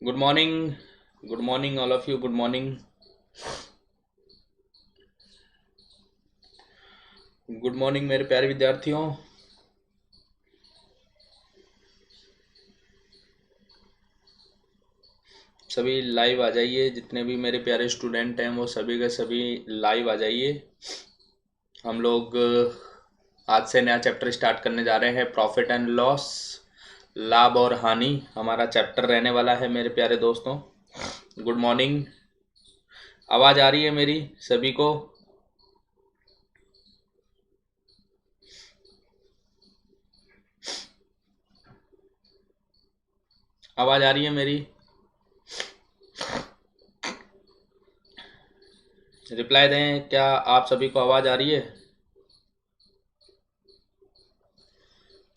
Good morning all of you. Good morning, good morning मेरे प्यारे विद्यार्थियों। सभी लाइव आ जाइए, जितने भी मेरे प्यारे स्टूडेंट हैं वो सभी के सभी लाइव आ जाइए। हम लोग आज से नया चैप्टर स्टार्ट करने जा रहे हैं, प्रॉफिट एंड लॉस, लाभ और हानि हमारा चैप्टर रहने वाला है मेरे प्यारे दोस्तों। गुड मॉर्निंग, आवाज़ आ रही है मेरी सभी को? आवाज़ आ रही है मेरी? रिप्लाई दें, क्या आप सभी को आवाज़ आ रही है?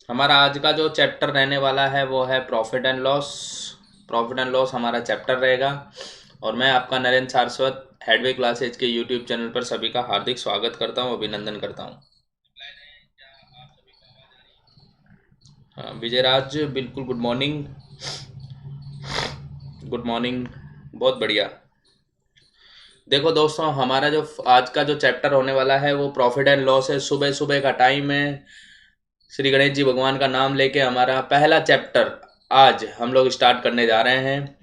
हमारा आज का जो चैप्टर रहने वाला है वो है profit and loss. Profit and loss हमारा चैप्टर रहेगा और मैं आपका नरेंद्र सारस्वत हेडवे क्लासेज के यूट्यूब चैनल पर सभी का हार्दिक स्वागत करता हूं, अभिनंदन करता हूं। हाँ, विजयराज बिल्कुल गुड मॉर्निंग, गुड मॉर्निंग, बहुत बढ़िया। देखो दोस्तों, हमारा जो आज का जो चैप्टर होने वाला है वो प्रॉफिट एंड लॉस है। सुबह सुबह का टाइम है, श्री गणेश जी भगवान का नाम लेके हमारा पहला चैप्टर आज हम लोग स्टार्ट करने जा रहे हैं।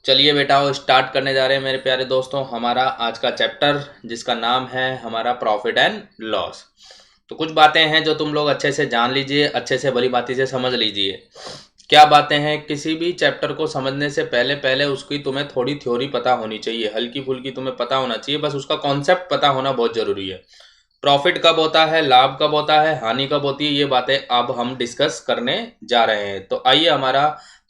चलिए बेटाओ, स्टार्ट करने जा रहे हैं मेरे प्यारे दोस्तों हमारा आज का चैप्टर, जिसका नाम है हमारा प्रॉफिट एंड लॉस। तो कुछ बातें हैं जो तुम लोग अच्छे से जान लीजिए, अच्छे से भली भांति से समझ लीजिए। क्या बातें हैं? किसी भी चैप्टर को समझने से पहले पहले उसकी तुम्हें थोड़ी थ्योरी पता होनी चाहिए, हल्की फुल्की तुम्हें पता होना चाहिए, बस उसका कॉन्सेप्ट पता होना बहुत जरूरी है। प्रॉफिट कब होता है, लाभ कब होता है, हानि कब होती है, ये बातें अब हम डिस्कस करने जा रहे हैं। तो आइए, हमारा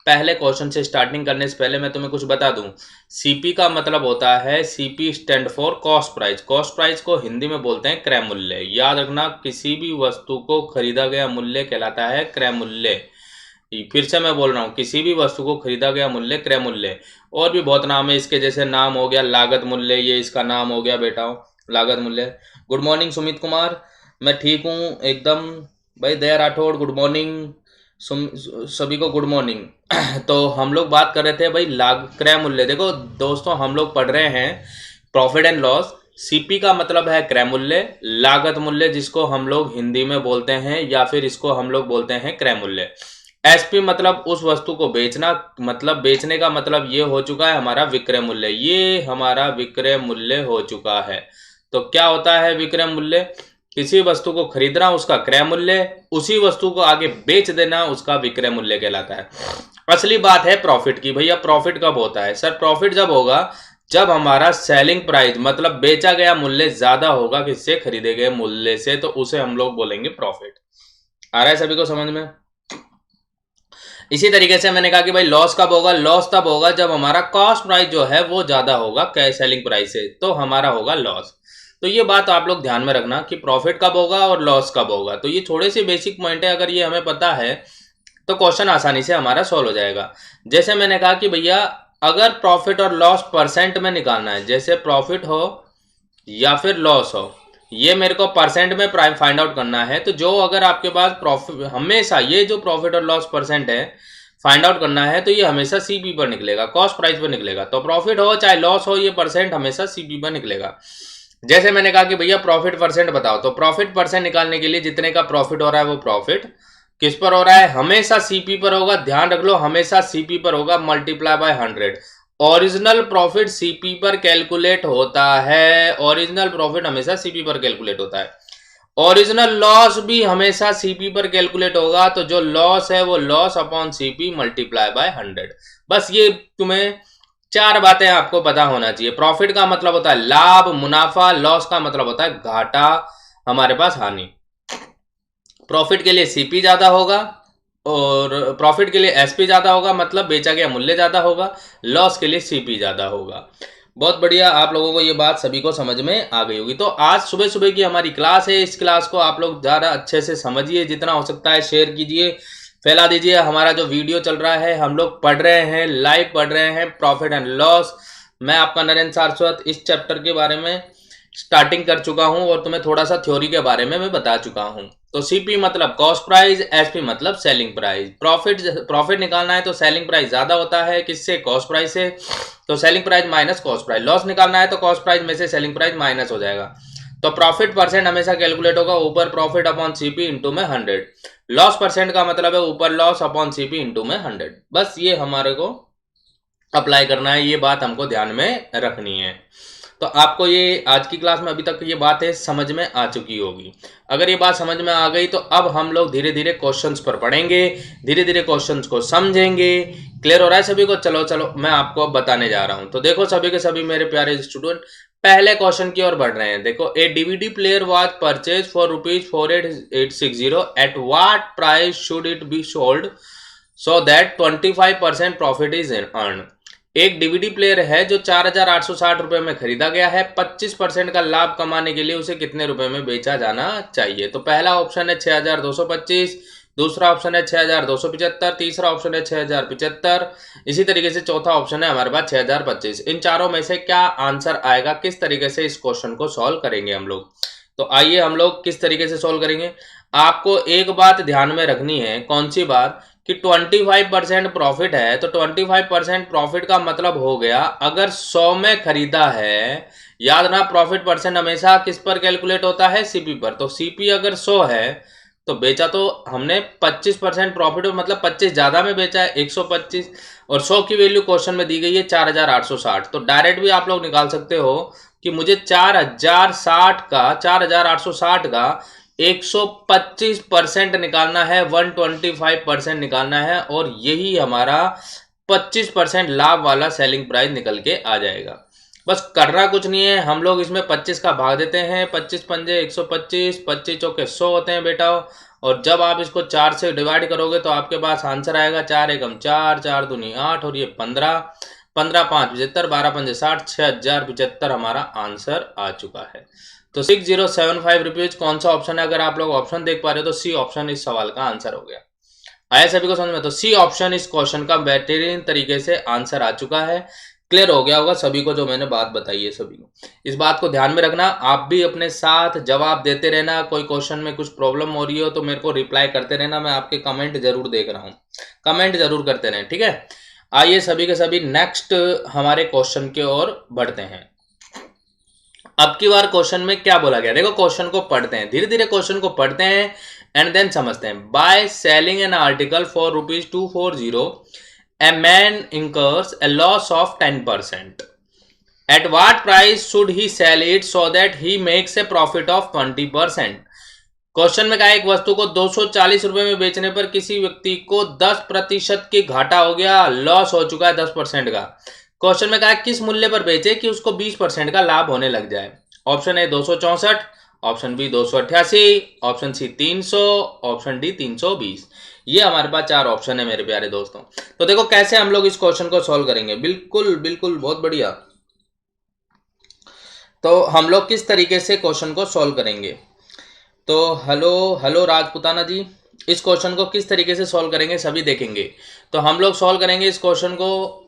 पहले क्वेश्चन से स्टार्टिंग करने से पहले मैं तुम्हें कुछ बता दूं। सीपी का मतलब होता है, CP stand for cost price. Cost price को हिंदी में बोलते हैं क्रय मूल्य। याद रखना, किसी भी वस्तु को खरीदा गया मूल्य कहलाता है क्रय मूल्य। फिर से मैं बोल रहा हूँ, किसी भी वस्तु को खरीदा गया मूल्य क्रय मूल्य। और भी बहुत नाम है इसके, जैसे नाम हो गया लागत मूल्य, ये इसका नाम हो गया बेटाओ लागत मूल्य। गुड मॉर्निंग सुमित कुमार, मैं ठीक हूँ एकदम। भाई दया राठौड़ गुड मॉर्निंग, सभी को गुड मॉर्निंग। तो हम लोग बात कर रहे थे भाई लाग क्रय मूल्य। देखो दोस्तों, हम लोग पढ़ रहे हैं प्रॉफिट एंड लॉस। सीपी का मतलब है क्रय मूल्य, लागत मूल्य जिसको हम लोग हिंदी में बोलते हैं, या फिर इसको हम लोग बोलते हैं क्रय मूल्य। एसपी मतलब उस वस्तु को बेचना, मतलब बेचने का मतलब ये हो चुका है हमारा विक्रय मूल्य। ये हमारा विक्रय मूल्य हो चुका है। तो क्या होता है विक्रय मूल्य? किसी वस्तु को खरीदना उसका क्रय मूल्य, उसी वस्तु को आगे बेच देना उसका विक्रय मूल्य कहलाता है। असली बात है प्रॉफिट की। भैया प्रॉफिट कब होता है? सर प्रॉफिट जब होगा जब हमारा सेलिंग प्राइस मतलब बेचा गया मूल्य ज्यादा होगा किससे? खरीदे गए मूल्य से, तो उसे हम लोग बोलेंगे प्रॉफिट। आ रहा है सभी को समझ में? इसी तरीके से मैंने कहा कि भाई लॉस कब होगा? लॉस तब होगा जब हमारा कॉस्ट प्राइस जो है वो ज्यादा होगा सेलिंग प्राइस से, तो हमारा होगा लॉस। तो ये बात आप लोग ध्यान में रखना कि प्रॉफिट कब होगा और लॉस कब होगा। तो ये थोड़े से बेसिक पॉइंट है, अगर ये हमें पता है तो क्वेश्चन आसानी से हमारा सॉल्व हो जाएगा। जैसे मैंने कहा कि भैया अगर प्रॉफिट और लॉस परसेंट में निकालना है, जैसे प्रॉफिट हो या फिर लॉस हो, ये मेरे को परसेंट में प्राइम फाइंड आउट करना है। तो जो अगर आपके पास प्रॉफिट, हमेशा ये जो प्रॉफिट और लॉस परसेंट है फाइंड आउट करना है, तो ये हमेशा सीपी पर निकलेगा, कॉस्ट प्राइस पर निकलेगा। तो प्रॉफिट हो चाहे लॉस हो, ये परसेंट हमेशा सीपी पर निकलेगा। जैसे मैंने कहा कि भैया प्रॉफिट परसेंट बताओ, तो प्रॉफिट परसेंट निकालने के लिए जितने का प्रॉफिट हो रहा है वो प्रॉफिट किस पर हो रहा है? हमेशा सीपी पर होगा। ध्यान रख लो, हमेशा सीपी पर होगा, multiply by 100। Original profit CP पर कैलकुलेट होता है। ओरिजिनल प्रॉफिट हमेशा सीपी पर कैलकुलेट होता है। ओरिजिनल लॉस भी हमेशा सीपी पर कैलकुलेट होगा। तो जो लॉस है वो loss upon CP multiply by 100। बस ये तुम्हें चार बातें आपको पता होना चाहिए। प्रॉफिट का मतलब होता है लाभ मुनाफा, लॉस का मतलब होता है घाटा, हमारे पास हानि। प्रॉफिट के लिए सीपी ज्यादा होगा और प्रॉफिट के लिए एसपी ज्यादा होगा, मतलब बेचा गया मूल्य ज्यादा होगा। लॉस के लिए सीपी ज्यादा होगा। बहुत बढ़िया, आप लोगों को ये बात सभी को समझ में आ गई होगी। तो आज सुबह सुबह की हमारी क्लास है, इस क्लास को आप लोग ज़्यादा अच्छे से समझिए, जितना हो सकता है शेयर कीजिए, फैला दीजिए। हमारा जो वीडियो चल रहा है, हम लोग पढ़ रहे हैं, लाइव पढ़ रहे हैं प्रॉफिट एंड लॉस। मैं आपका नरेंद्र सारस्वत इस चैप्टर के बारे में स्टार्टिंग कर चुका हूं और तुम्हें थोड़ा सा थ्योरी के बारे में मैं बता चुका हूं। तो सीपी मतलब कॉस्ट प्राइस, एसपी मतलब सेलिंग प्राइस। प्रॉफिट निकालना है तो सेलिंग प्राइस ज्यादा होता है किससे, कॉस्ट प्राइस से, तो selling price minus cost price. Loss निकालना है तो कॉस्ट प्राइस में से सेलिंग प्राइस माइनस हो जाएगा। तो प्रॉफिट परसेंट हमेशा कैलकुलेट होगा ऊपर प्रॉफिट अपॉन सीपी इंटू में 100। लॉस परसेंट का मतलब है ऊपर लॉस अपॉन सीपी इंटू में 100। बस ये हमारे को अप्लाई करना है, ये बात हमको ध्यान में रखनी है। तो आपको ये आज की क्लास में अभी तक ये बातें समझ में आ चुकी होगी। अगर ये बात समझ में आ गई तो अब हम लोग धीरे धीरे क्वेश्चंस पर पढ़ेंगे, धीरे धीरे क्वेश्चंस को समझेंगे। क्लियर हो रहा है सभी को? चलो चलो मैं आपको अब बताने जा रहा हूं। तो देखो सभी के सभी मेरे प्यारे स्टूडेंट, पहले क्वेश्चन की ओर बढ़ रहे हैं। देखो, a DVD player was purchase for ₹48,860 at what price should it be sold so that 25% profit is earn. एक डीवीडी प्लेयर है जो 4,860 रुपए में खरीदा गया है, 25% का लाभ कमाने के लिए उसे कितने रुपए में बेचा जाना चाहिए? तो पहला ऑप्शन है 6,225, दूसरा ऑप्शन है 6,275, तीसरा ऑप्शन है 6,075, इसी तरीके से चौथा ऑप्शन है हमारे पास 6,025। इन चारों में से क्या आंसर आएगा? किस तरीके से इस क्वेश्चन को सॉल्व करेंगे हम लोग? तो आइए हम लोग किस तरीके से सॉल्व करेंगे। आपको एक बात ध्यान में रखनी है, कौन सी बात, कि 25% प्रॉफिट है तो 25% प्रॉफिट का मतलब हो गया अगर 100 में खरीदा है, याद ना प्रॉफिट परसेंट हमेशा किस पर कैलकुलेट होता है, सीपी पर। तो सीपी अगर 100 है तो बेचा तो हमने 25% प्रॉफिट, मतलब 25 ज्यादा में बेचा है 125, और 100 की वैल्यू क्वेश्चन में दी गई है 4,860। तो डायरेक्ट भी आप लोग निकाल सकते हो कि मुझे 4,860 का 125% निकालना है, 125% निकालना है, और यही हमारा 25% लाभ वाला सेलिंग प्राइस निकल के आ जाएगा। बस करना कुछ नहीं है, हम लोग इसमें 25 का भाग देते हैं, 25 पंजे 125, 25 चौके 100 होते हैं बेटा। और जब आप इसको 4 से डिवाइड करोगे तो आपके पास आंसर आएगा 4 एकम 4, 4 दूनी 8, और ये 15, 15 5 75, 12 पंजे 60, 6,075 हमारा आंसर आ चुका है। तो 6075 रुपीज कौन सा ऑप्शन है? अगर आप लोग ऑप्शन देख पा रहे हो तो सी ऑप्शन इस सवाल का आंसर हो गया। आया सभी को समझ में? तो सी ऑप्शन इस क्वेश्चन का बेहतरीन तरीके से आंसर आ चुका है। क्लियर हो गया होगा सभी को जो मैंने बात बताई है सभी को। इस बात को ध्यान में रखना, आप भी अपने साथ जवाब देते रहना। कोई क्वेश्चन में कुछ प्रॉब्लम हो रही हो तो मेरे को रिप्लाई करते रहना, मैं आपके कमेंट जरूर देख रहा हूँ, कमेंट जरूर करते रहें, ठीक है। आइए सभी के सभी नेक्स्ट हमारे क्वेश्चन की ओर बढ़ते हैं। अब की बार क्वेश्चन में क्या बोला गया, देखो क्वेश्चन को पढ़ते हैं, धीरे धीरे क्वेश्चन को पढ़ते हैं एंड देन समझते हैं। By selling N article for ₹240, a man incurs a loss of 10%. At what price should he sell it so that he makes a profit of 20%? Question में कहा एक वस्तु को 240 रुपए में बेचने पर किसी व्यक्ति को 10% की घाटा हो गया, लॉस हो चुका है 10% का। क्वेश्चन में कहा किस मूल्य पर बेचे कि उसको 20% का लाभ होने लग जाए। Option A 264, option B 288, option C 300, option D 320। ये हमारे पास 4 ऑप्शन है मेरे प्यारे दोस्तों। तो देखो कैसे हम लोग इस क्वेश्चन को सॉल्व करेंगे। बिल्कुल बिल्कुल बहुत बढ़िया। तो हम लोग किस तरीके से क्वेश्चन को सॉल्व करेंगे, तो हेलो राजपुताना जी, इस क्वेश्चन को किस तरीके से सॉल्व करेंगे सभी देखेंगे। तो हम लोग सॉल्व करेंगे इस क्वेश्चन को।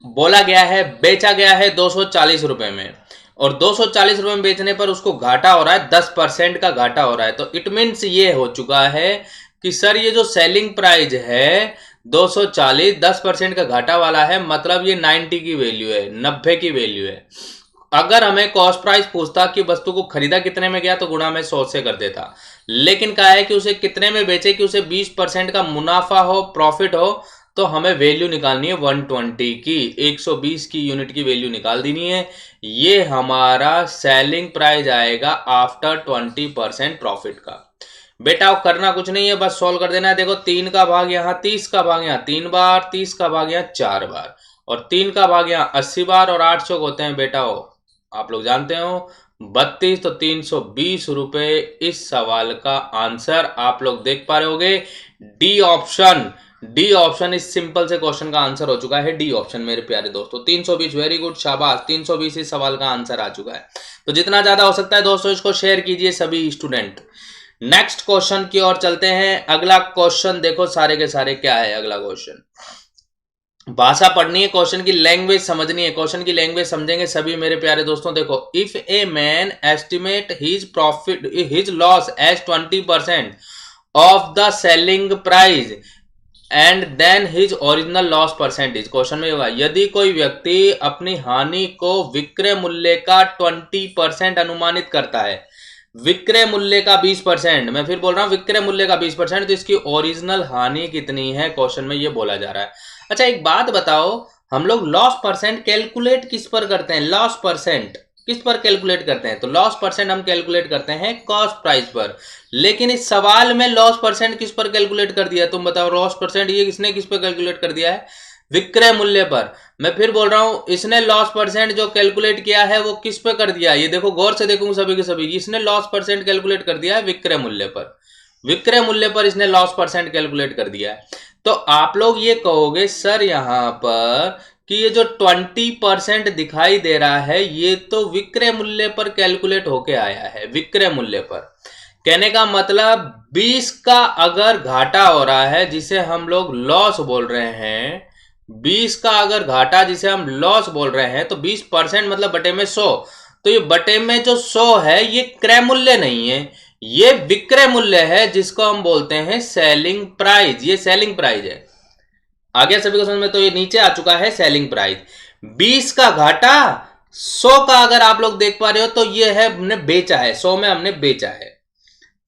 बोला गया है बेचा गया है 240 रुपए में, और 240 रुपए में बेचने पर उसको घाटा हो रहा है, 10% का घाटा हो रहा है। तो इट मीन्स ये हो चुका है कि सर ये जो सेलिंग प्राइस है 240, 10% का घाटा वाला है, मतलब ये 90 की वैल्यू है, 90 की वैल्यू है। अगर हमें कॉस्ट प्राइस पूछता कि वस्तु को खरीदा कितने में गया तो गुणा में 100 से कर देता, लेकिन कहा है कि उसे कितने में बेचे कि उसे 20% का मुनाफा हो, प्रॉफिट हो। तो हमें वैल्यू निकालनी है 120 की, 120 की यूनिट की वैल्यू निकाल देनी है। ये हमारा सेलिंग प्राइस आएगा आफ्टर 20% प्रॉफिट का। बेटा अब करना कुछ नहीं है, बस सॉल्व कर देना है। देखो 3 का भाग यहाँ, 30 का भाग यहाँ 3 बार, 30 का भाग यहाँ 4 बार, और 3 का भाग यहाँ 80 बार, और 8 चौक होते हैं बेटा हो, आप लोग जानते हो 32। तो 320 रुपए इस सवाल का आंसर आप लोग देख पा रहे होगे। डी ऑप्शन, डी ऑप्शन इस सिंपल से क्वेश्चन का आंसर हो चुका है, डी ऑप्शन मेरे प्यारे दोस्तों। 320, वेरी गुड, शाबाश, 320 इस सवाल का आंसर आ चुका है। तो जितना ज्यादा हो सकता है दोस्तों इसको शेयर कीजिए सभी स्टूडेंट। नेक्स्ट क्वेश्चन की ओर चलते हैं। अगला क्वेश्चन देखो सारे के सारे क्या है। अगला क्वेश्चन भाषा पढ़नी है, क्वेश्चन की लैंग्वेज समझनी है। क्वेश्चन की लैंग्वेज समझेंगे सभी मेरे प्यारे दोस्तों। देखो, if a man estimate his loss as 20% of the selling price and then his original loss percentage. Question में होगा, यदि कोई व्यक्ति अपनी हानि को विक्रय मूल्य का 20% अनुमानित करता है, विक्रय मूल्य का 20%, मैं फिर बोल रहा हूं विक्रय मूल्य का 20%, तो इसकी ओरिजिनल हानि कितनी है, क्वेश्चन में ये बोला जा रहा है। अच्छा, एक बात बताओ, हम लोग लॉस परसेंट कैलकुलेट किस पर करते हैं? लॉस परसेंट किस पर कैलकुलेट करते हैं? तो लॉस परसेंट हम कैलकुलेट करते हैं कॉस्ट प्राइस पर। लेकिन इस सवाल में लॉस परसेंट किस पर कैलकुलेट कर दिया? तुम बताओ, लॉस परसेंट ये किसने किस पर कैलकुलेट कर दिया है? विक्रय मूल्य पर। मैं फिर बोल रहा हूं, इसने लॉस परसेंट जो कैलकुलेट किया है वो किस पे कर दिया? ये देखो, गौर से देखूंगा सभी के सभी, इसने लॉस परसेंट कैलकुलेट कर दिया है विक्रय मूल्य पर। विक्रय मूल्य पर इसने लॉस परसेंट कैलकुलेट कर दिया है। तो आप लोग ये कहोगे सर यहां पर कि ये जो 20% दिखाई दे रहा है ये तो विक्रय मूल्य पर कैलकुलेट होके आया है, विक्रय मूल्य पर। कहने का मतलब 20 का अगर घाटा हो रहा है जिसे हम लोग लॉस बोल रहे हैं, 20 का अगर घाटा जिसे हम लॉस बोल रहे हैं, तो 20% मतलब बटे में 100। तो ये बटे में जो 100 है ये क्रय मूल्य नहीं है, ये विक्रय मूल्य है, जिसको हम बोलते हैं सेलिंग प्राइस। ये सेलिंग प्राइस है। आ गया सभी को समझ में? तो ये नीचे आ चुका है सेलिंग प्राइस। 20 का घाटा, 100 का अगर आप लोग देख पा रहे हो तो ये है हमने बेचा है, 100 में हमने बेचा है।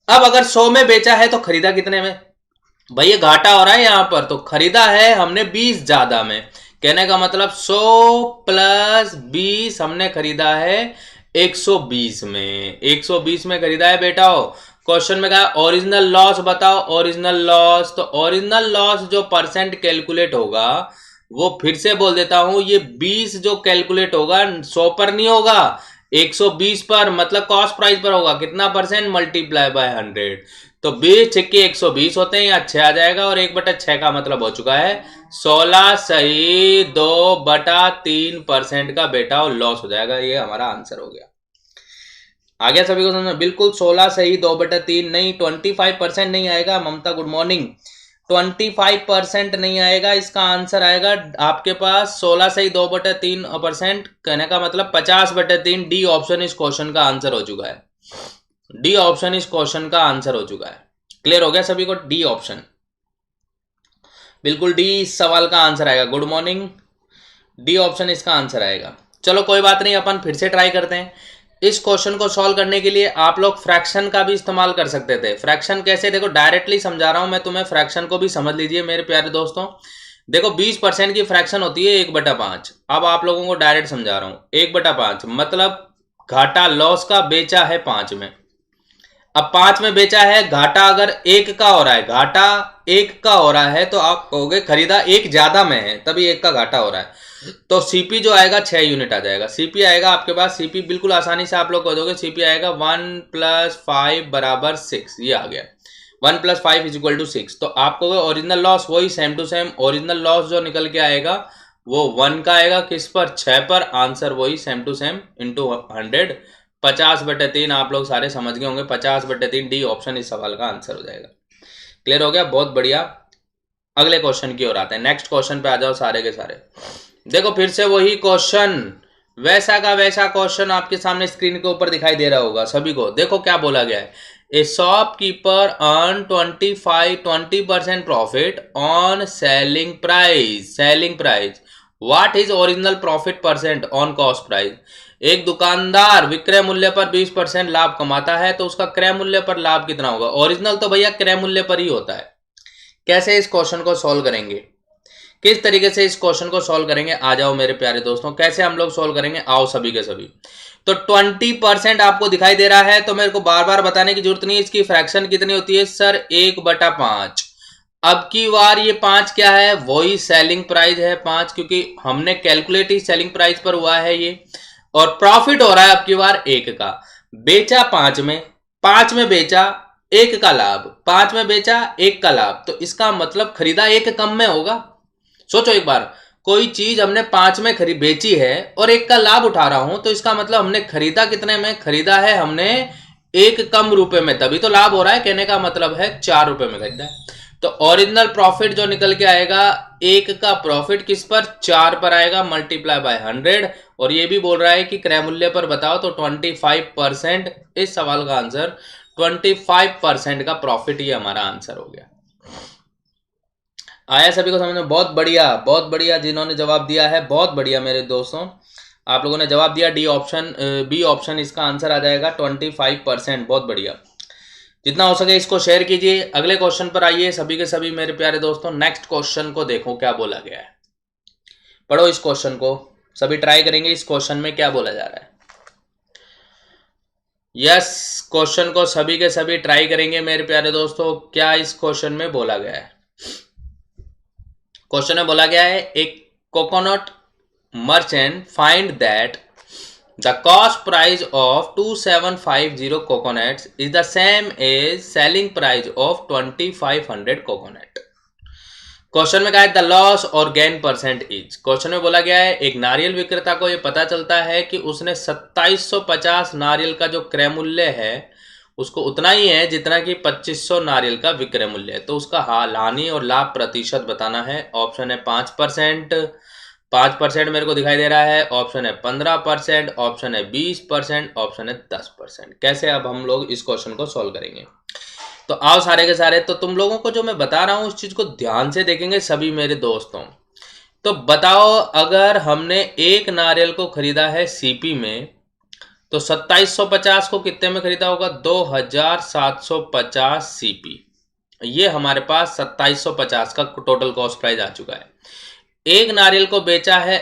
अब अगर 100 में बेचा है तो खरीदा कितने में? भाई ये घाटा हो रहा है यहां पर, तो खरीदा है हमने 20 ज्यादा में। कहने का मतलब 100 प्लस 20 हमने खरीदा है 120 में, 120 में खरीदा है बेटा। हो क्वेश्चन में कहा ओरिजिनल लॉस बताओ, ओरिजिनल लॉस। तो ओरिजिनल लॉस जो परसेंट कैलकुलेट होगा वो फिर से बोल देता हूं, ये 20 जो कैलकुलेट होगा 100 पर नहीं होगा, 120 पर, मतलब कॉस्ट प्राइस पर होगा। कितना परसेंट? Multiply by 100। तो 20 छक्के 120 होते हैं, या 6 आ जाएगा, और 1/6 का मतलब हो चुका है 16 सही 2/3% का बेटा और लॉस हो जाएगा। ये हमारा आंसर हो गया। आ गया सभी को समझ में? बिल्कुल 16 सही 2/3 नहीं, 25% नहीं आएगा। ममता गुड मॉर्निंग। 25% नहीं आएगा, इसका आंसर आएगा आपके पास 16 सही 2/3%। कहने का मतलब 50/3। डी ऑप्शन इस क्वेश्चन का आंसर हो चुका है। डी ऑप्शन इस क्वेश्चन का आंसर हो चुका है। क्लियर हो गया सभी को? डी ऑप्शन, बिल्कुल डी इस सवाल का आंसर आएगा। Good morning. डी ऑप्शन इसका आंसर आएगा। चलो कोई बात नहीं, अपन फिर से ट्राई करते हैं। इस क्वेश्चन को सॉल्व करने के लिए आप लोग फ्रैक्शन का भी इस्तेमाल कर सकते थे। फ्रैक्शन कैसे? देखो, डायरेक्टली समझा रहा हूं मैं तुम्हें, फ्रैक्शन को भी समझ लीजिए मेरे प्यारे दोस्तों। देखो, 20% की फ्रैक्शन होती है 1/5। अब आप लोगों को डायरेक्ट समझा रहा हूं, 1/5 मतलब घाटा लॉस का बेचा है 5 में। अब 5 में बेचा है, घाटा अगर 1 का हो रहा है, घाटा 1 का हो रहा है, तो आप कहोगे खरीदा 1 ज्यादा में है तभी 1 का घाटा हो रहा है। तो सीपी जो आएगा 6 यूनिट आ जाएगा। सीपी आएगा आपके पास, सीपी बिल्कुल आसानी से आप लोग कह दोगे, सीपी आएगा 1 + 5 = 6। ये आ गया 1 + 5 = 6। तो आप कहोगे ओरिजिनल लॉस वही same to same, original loss जो निकल के आएगा वो 1 का आएगा, किस पर? 6 पर। आंसर वही सेम टू सेम इंटू 100, 50/3। आप लोग सारे समझ गए होंगे, 50/3। डी ऑप्शन इस सवाल का आंसर हो जाएगा। क्लियर हो गया? बहुत बढ़िया। अगले क्वेश्चन की ओर आते हैं। नेक्स्ट क्वेश्चन पे आ जाओ सारे के सारे। देखो, फिर से वही क्वेश्चन, वैसा का वैसा क्वेश्चन आपके सामने स्क्रीन के ऊपर दिखाई दे रहा होगा सभी को। देखो क्या बोला गया है, a shopkeeper earn 20% profit on selling price. Selling price, what is original profit percent on cost price. एक दुकानदार विक्रय मूल्य पर 20% लाभ कमाता है, तो उसका क्रय मूल्य पर लाभ कितना होगा? ओरिजिनल तो भैया क्रय मूल्य पर ही होता है। कैसे इस क्वेश्चन को सॉल्व करेंगे, किस तरीके से इस क्वेश्चन को सॉल्व करेंगे? आ जाओ मेरे प्यारे दोस्तों, कैसे हम लोग सॉल्व करेंगे, आओ सभी के सभी। तो 20% आपको दिखाई दे रहा है, तो मेरे को बार बार बताने की जरूरत नहीं है इसकी फ्रैक्शन कितनी होती है सर, 1/5। अब की बार ये 5 क्या है? वही सेलिंग प्राइस है 5, क्योंकि हमने कैलकुलेट ही सेलिंग प्राइस पर हुआ है ये। और प्रॉफिट हो रहा है अब की बार 1 का। बेचा 5 में, 5 में बेचा 1 का लाभ, 5 में बेचा 1 का लाभ, तो इसका मतलब खरीदा 1 कम में होगा। सोचो एक बार, कोई चीज हमने 5 में बेची है और 1 का लाभ उठा रहा हूं, तो इसका मतलब हमने खरीदा कितने में? खरीदा है हमने 1 कम रुपए में, तभी तो लाभ हो रहा है। कहने का मतलब है 4 रुपए में खरीदा है। तो ओरिजिनल प्रॉफिट जो निकल के आएगा, एक का प्रॉफिट किस पर, 4 पर आएगा, मल्टीप्लाई बाय 100। और ये भी बोल रहा है कि क्रय मूल्य पर बताओ, तो 25%। इस सवाल का आंसर 25% का प्रॉफिट, ये हमारा आंसर हो गया। आया सभी को समझ में? बहुत बढ़िया, बहुत बढ़िया। जिन्होंने जवाब दिया है बहुत बढ़िया मेरे दोस्तों, आप लोगों ने जवाब दिया डी ऑप्शन, बी ऑप्शन इसका आंसर आ जाएगा 25%। बहुत बढ़िया। जितना हो सके इसको शेयर कीजिए। अगले क्वेश्चन पर आइए सभी के सभी मेरे प्यारे दोस्तों। नेक्स्ट क्वेश्चन को देखो क्या बोला गया है, पढ़ो इस क्वेश्चन को, सभी ट्राई करेंगे इस क्वेश्चन में क्या बोला जा रहा है। यस, क्वेश्चन को सभी के सभी ट्राई करेंगे मेरे प्यारे दोस्तों, क्या इस क्वेश्चन में बोला गया है। क्वेश्चन में बोला गया है, एक coconut merchant find that the cost price of 2750 coconuts is the same as selling price of 2500 coconut। Question में कहा है द लॉस और गेन परसेंट इज। क्वेश्चन में बोला गया है एक नारियल विक्रेता को यह पता चलता है कि उसने 2750 नारियल का जो क्रय मूल्य है उसको उतना ही है जितना कि 2500 नारियल का विक्रय मूल्य है। तो उसका हानि और लाभ प्रतिशत बताना है। ऑप्शन है 5%, 5% मेरे को दिखाई दे रहा है, ऑप्शन है 15%, ऑप्शन है 20%, ऑप्शन है 10%। कैसे अब हम लोग इस क्वेश्चन को सॉल्व करेंगे, तो आओ सारे के सारे। तो तुम लोगों को जो मैं बता रहा हूं उस चीज को ध्यान से देखेंगे सभी मेरे दोस्तों। तो बताओ, अगर हमने एक नारियल को खरीदा है सीपी में, तो 2750 को कितने में खरीदा होगा, 2750 सीपी। ये हमारे पास 2750 का टोटल कॉस्ट प्राइस आ चुका है। एक नारियल को बेचा है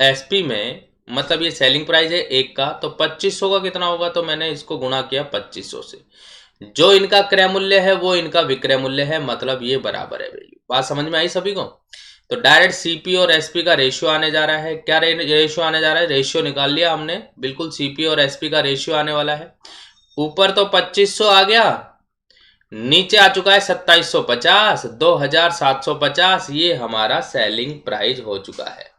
एसपी में, मतलब ये सेलिंग प्राइस है एक का, तो 2500 का कितना होगा, तो मैंने इसको गुणा किया 2500 से। जो इनका क्रय मूल्य है वो इनका विक्रय मूल्य है, मतलब ये बराबर है वैल्यू। बात समझ में आई सभी को? तो डायरेक्ट सीपी और एसपी का रेशियो आने जा रहा है। क्या रेशियो आने जा रहा है, रेशियो निकाल लिया हमने, बिल्कुल सीपी और एसपी का रेशियो आने वाला है। ऊपर तो 2500 आ गया, नीचे आ चुका है 2750, 2750, ये हमारा सेलिंग प्राइस हो चुका है।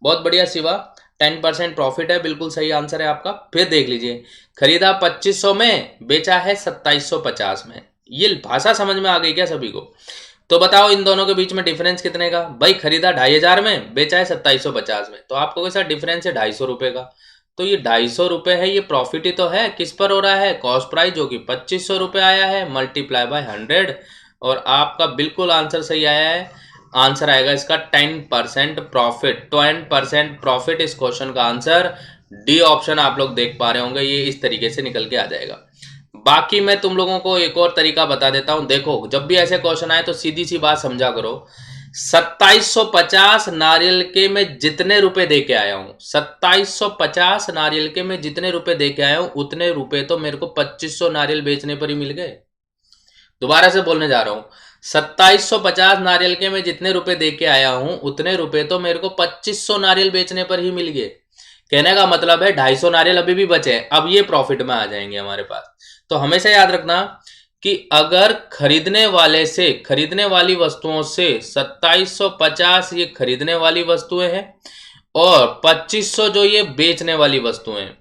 बहुत बढ़िया शिवा, 10% प्रॉफिट है, बिल्कुल सही आंसर है आपका। फिर देख लीजिए, खरीदा 2500 में, बेचा है 2750 में। ये भाषा समझ में आ गई क्या सभी को? तो बताओ इन दोनों के बीच में डिफरेंस कितने का? भाई खरीदा 2500 में, बेचा है 2750 में, तो आपको कैसा डिफरेंस है, 250 रुपए का। तो ये 250 रुपए है, ये प्रॉफिट ही तो है। किस पर हो रहा है, कॉस्ट प्राइस, जो कि 2500 रुपए आया है, मल्टीप्लाई बाय 100। और आपका बिल्कुल आंसर सही आया है। आंसर आएगा इसका 10% प्रॉफिट। 10% प्रॉफिट इस क्वेश्चन का आंसर, डी ऑप्शन आप लोग देख पा रहे होंगे, ये इस तरीके से निकल के आ जाएगा। बाकी मैं तुम लोगों को एक और तरीका बता देता हूं। देखो, जब भी ऐसे क्वेश्चन आए तो सीधी सी बात समझा करो। 2750 नारियल के मैं जितने रुपए दे के आया हूं, 2750 नारियल के मैं जितने रुपए दे के आया हूं, उतने रुपए तो मेरे को 2500 नारियल बेचने पर ही मिल गए। दोबारा से बोलने जा रहा हूं, 2750 नारियल के मैं जितने रुपए दे के आया हूं, उतने रुपए तो मेरे को 2500 नारियल बेचने पर ही मिल गए। कहने का मतलब है 250 नारियल अभी भी बचे हैं, अब ये प्रॉफिट में आ जाएंगे हमारे पास। तो हमेशा याद रखना कि अगर खरीदने वाले से, खरीदने वाली वस्तुओं से 2750 ये खरीदने वाली वस्तुएं हैं और 2500 जो ये बेचने वाली वस्तुएं हैं,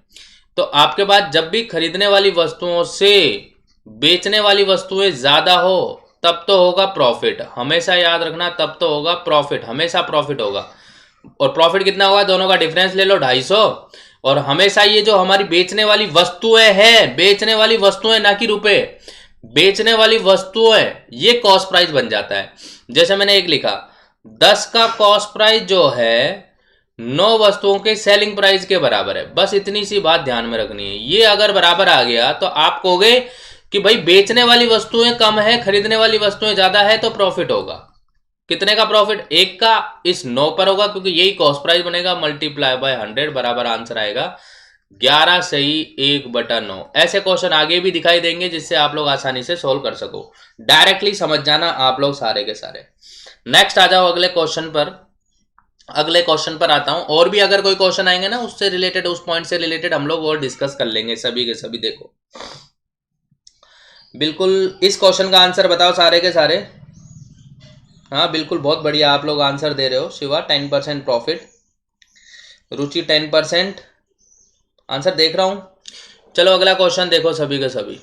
तो आपके पास जब भी खरीदने वाली वस्तुओं से बेचने वाली वस्तुएं ज्यादा हो तब तो होगा प्रॉफिट। हमेशा याद रखना, तब तो होगा प्रॉफिट, हमेशा प्रॉफिट होगा। और प्रॉफिट कितना होगा, दोनों का डिफरेंस ले लो 250। और हमेशा ये जो हमारी बेचने वाली वस्तुएं हैं, बेचने वाली वस्तुएं ना कि रुपए, बेचने वाली वस्तुएं, ये कॉस्ट प्राइस बन जाता है। जैसे मैंने एक लिखा, 10 का कॉस्ट प्राइस जो है 9 वस्तुओं के सेलिंग प्राइस के बराबर है। बस इतनी सी बात ध्यान में रखनी है। ये अगर बराबर आ गया तो आप कहोगे कि भाई बेचने वाली वस्तुएं कम है, खरीदने वाली वस्तुएं ज्यादा है, तो प्रॉफिट होगा। कितने का प्रॉफिट, 1 का इस 9 पर होगा, क्योंकि यही कॉस्ट प्राइस बनेगा, मल्टीप्लाई बाय 100, बराबर आंसर आएगा 11 सही 1/9। ऐसे क्वेश्चन आगे भी दिखाई देंगे जिससे आप लोग आसानी से सोल्व कर सको। डायरेक्टली समझ जाना आप लोग सारे के सारे। नेक्स्ट आ जाओ अगले क्वेश्चन पर। अगले क्वेश्चन पर आता हूं, और भी अगर कोई क्वेश्चन आएंगे ना उससे रिलेटेड, उस पॉइंट से रिलेटेड हम लोग और डिस्कस कर लेंगे सभी के सभी। देखो बिल्कुल इस क्वेश्चन का आंसर बताओ सारे के सारे। हाँ बिल्कुल, बहुत बढ़िया आप लोग आंसर दे रहे हो। शिवा 10% प्रॉफिट, रुचि 10% आंसर देख रहा हूं। चलो अगला क्वेश्चन देखो सभी के सभी,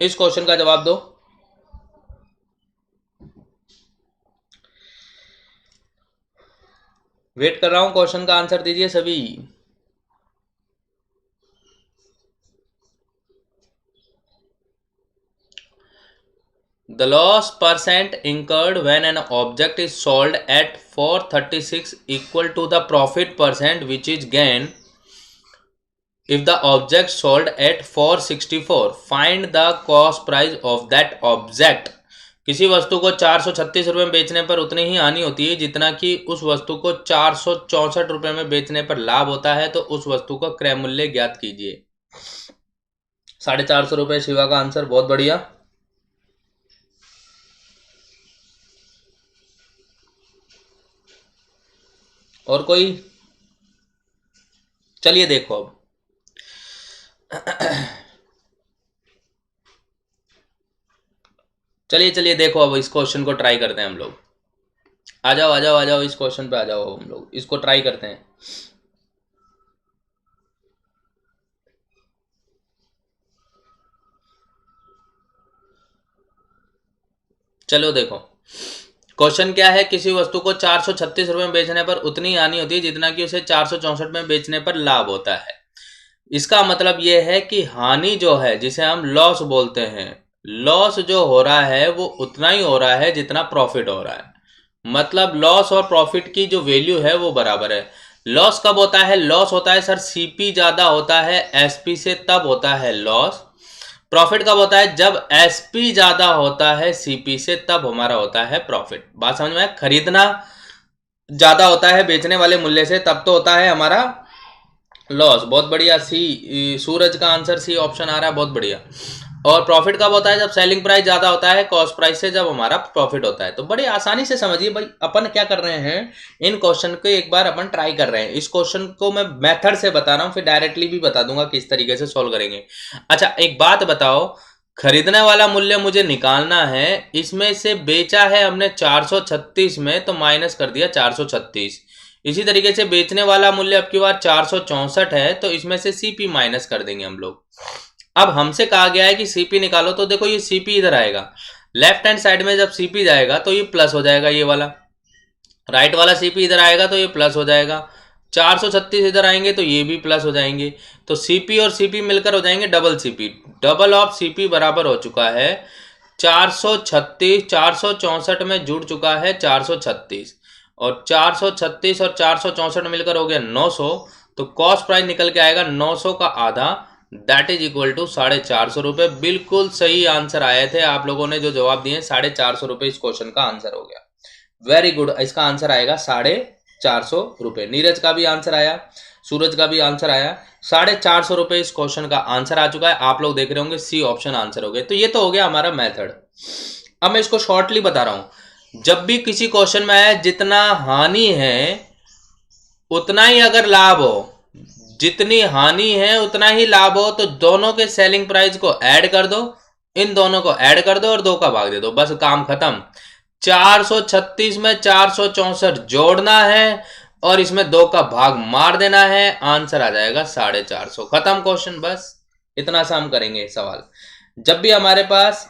इस क्वेश्चन का जवाब दो। वेट कर रहा हूं, क्वेश्चन का आंसर दीजिए सभी। The loss percent incurred when an object is sold at 436 equal to the profit percent which is gained if the object sold at 464. Find the cost price of that object. किसी वस्तु को 436 रुपये में बेचने पर उतनी ही हानि होती है जितना कि उस वस्तु को 464 रुपये में बेचने पर लाभ होता है, तो उस वस्तु का क्रय मूल्य ज्ञात कीजिए। 450 रुपये शिवा का आंसर, बहुत बढ़िया। और कोई? चलिए देखो अब चलिए देखो, अब इस क्वेश्चन को ट्राई करते हैं हम लोग। आ जाओ इस क्वेश्चन पे आ जाओ, हम लोग इसको ट्राई करते हैं। चलो देखो, क्वेश्चन क्या है, किसी वस्तु को 436 रुपये में बेचने पर उतनी हानि होती है जितना कि उसे 464 में बेचने पर लाभ होता है। इसका मतलब यह है कि हानि जो है, जिसे हम लॉस बोलते हैं, लॉस जो हो रहा है वो उतना ही हो रहा है जितना प्रॉफिट हो रहा है। मतलब लॉस और प्रॉफिट की जो वैल्यू है वो बराबर है। लॉस कब होता है? लॉस होता है सर सीपी ज्यादा होता है एसपी से, तब होता है लॉस। प्रॉफिट कब होता है? जब एसपी ज्यादा होता है सीपी से, तब हमारा होता है प्रॉफिट। बात समझ में आया? खरीदना ज्यादा होता है बेचने वाले मूल्य से, तब तो होता है हमारा लॉस। बहुत बढ़िया, सी सूरज का आंसर सी ऑप्शन आ रहा है, बहुत बढ़िया। और प्रॉफिट कब होता है? जब सेलिंग प्राइस ज्यादा होता है कॉस्ट प्राइस से, जब हमारा प्रॉफिट होता है। तो बड़ी आसानी से समझिए भाई, अपन क्या कर रहे हैं, इन क्वेश्चन को एक बार अपन ट्राई कर रहे हैं। इस क्वेश्चन को मैं मेथड से बता रहा हूं, फिर डायरेक्टली भी बता दूंगा किस तरीके से सॉल्व करेंगे। अच्छा एक बात बताओ, खरीदने वाला मूल्य मुझे निकालना है, इसमें से बेचा है हमने 436 में, तो माइनस कर दिया 436। इसी तरीके से बेचने वाला मूल्य अब की बार 464 है, तो इसमें से सीपी माइनस कर देंगे हम लोग। अब हमसे कहा गया है कि सीपी निकालो, तो देखो ये सीपी इधर आएगा, लेफ्ट हैंड साइड में जब सीपी जाएगा तो ये प्लस हो जाएगा, ये वाला राइट वाला सीपी इधर आएगा तो ये प्लस हो जाएगा। 436 इधर आएंगे तो ये भी प्लस हो जाएंगे, तो सीपी और सीपी मिलकर हो जाएंगे double CP. Double of CP बराबर हो चुका है 436। 464 में जुड़ चुका है 436, और 436 और 464 मिलकर हो गया 900। तो कॉस्ट प्राइस निकल के आएगा 900 का आधा, दैट इज इक्वल टू 450 रुपये। बिल्कुल सही आंसर आए थे आप लोगों ने जो जवाब दिए, 450 रुपये इस क्वेश्चन का आंसर हो गया। वेरी गुड, इसका आंसर आएगा 450 रुपये। नीरज का भी आंसर आया, सूरज का भी आंसर आया। 450 रुपये इस क्वेश्चन का आंसर आ चुका है। आप लोग देख रहे होंगे सी ऑप्शन आंसर हो गया। तो ये तो हो गया हमारा मेथड। अब मैं इसको शॉर्टली बता रहा हूं, जब भी किसी क्वेश्चन में आया जितना हानि है उतना ही अगर लाभ हो, जितनी हानि है उतना ही लाभ हो, तो दोनों के सेलिंग प्राइस को ऐड कर दो, इन दोनों को ऐड कर दो और 2 का भाग दे दो, बस काम खत्म। 436 में 464 जोड़ना है और इसमें 2 का भाग मार देना है, आंसर आ जाएगा 450। खत्म क्वेश्चन, बस इतना सा हम करेंगे सवाल। जब भी हमारे पास